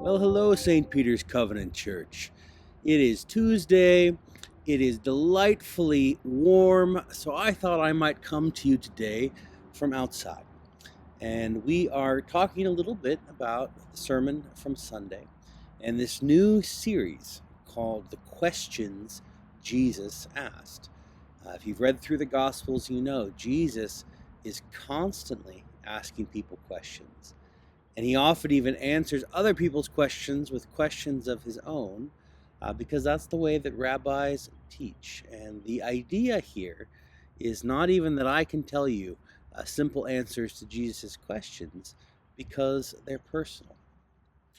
Well, hello, St. Peter's Covenant Church. It is Tuesday. It is delightfully warm, so I thought I might come to you today from outside. And we are talking a little bit about the sermon from Sunday and this new series called The Questions Jesus Asked. If you've read through the Gospels, you know Jesus is constantly asking people questions. And he often even answers other people's questions with questions of his own, because that's the way that rabbis teach. And the idea here is not even that I can tell you simple answers to Jesus' questions, because they're personal,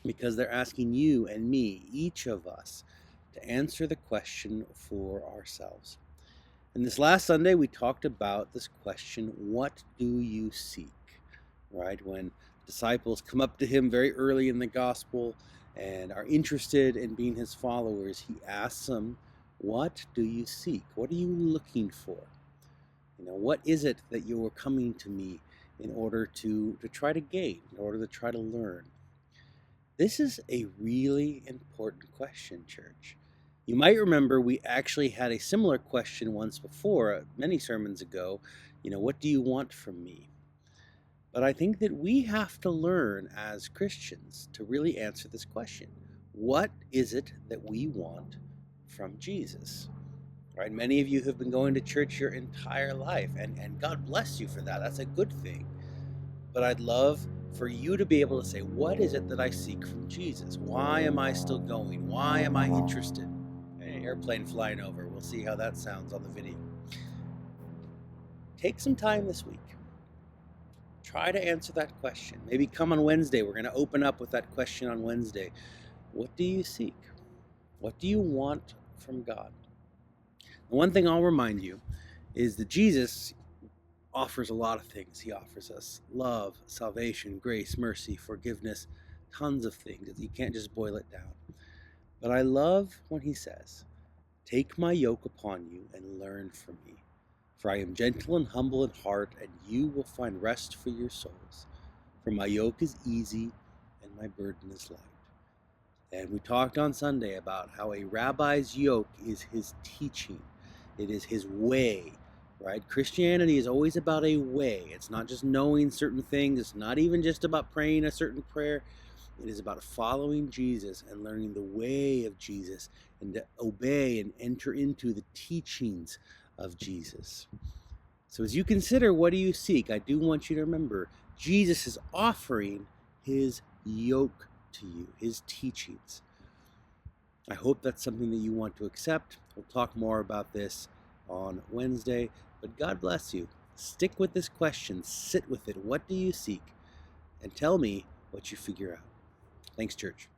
because they're asking you and me, each of us, to answer the question for ourselves. And this last Sunday, we talked about this question, what do you seek? Right? When disciples come up to him very early in the gospel and are interested in being his followers, he asks them, what do you seek? What are you looking for? What is it that you are coming to me in order to try to gain, in order to try to learn? This is a really important question, church. You might remember we actually had a similar question once before, many sermons ago. What do you want from me? But I think that we have to learn as Christians to really answer this question. What is it that we want from Jesus? Right? Many of you have been going to church your entire life, and God bless you for that. That's a good thing. But I'd love for you to be able to say, what is it that I seek from Jesus? Why am I still going? Why am I interested? An airplane flying over. We'll see how that sounds on the video. Take some time this week. Try to answer that question. Maybe come on Wednesday. We're going to open up with that question on Wednesday. What do you seek? What do you want from God? The one thing I'll remind you is that Jesus offers a lot of things. He offers us love, salvation, grace, mercy, forgiveness, tons of things. You can't just boil it down. But I love when he says, take my yoke upon you and learn from me. For I am gentle and humble in heart, and you will find rest for your souls. For my yoke is easy and my burden is light. And we talked on Sunday about how a rabbi's yoke is his teaching. It is his way, right? Christianity is always about a way. It's not just knowing certain things. It's not even just about praying a certain prayer. It is about following Jesus and learning the way of Jesus and to obey and enter into the teachings of Jesus. So as you consider what do you seek, I do want you to remember Jesus is offering his yoke to you, his teachings. I hope that's something that you want to accept. We'll talk more about this on Wednesday, but God bless you. Stick with this question, sit with it. What do you seek? And tell me what you figure out. Thanks, church.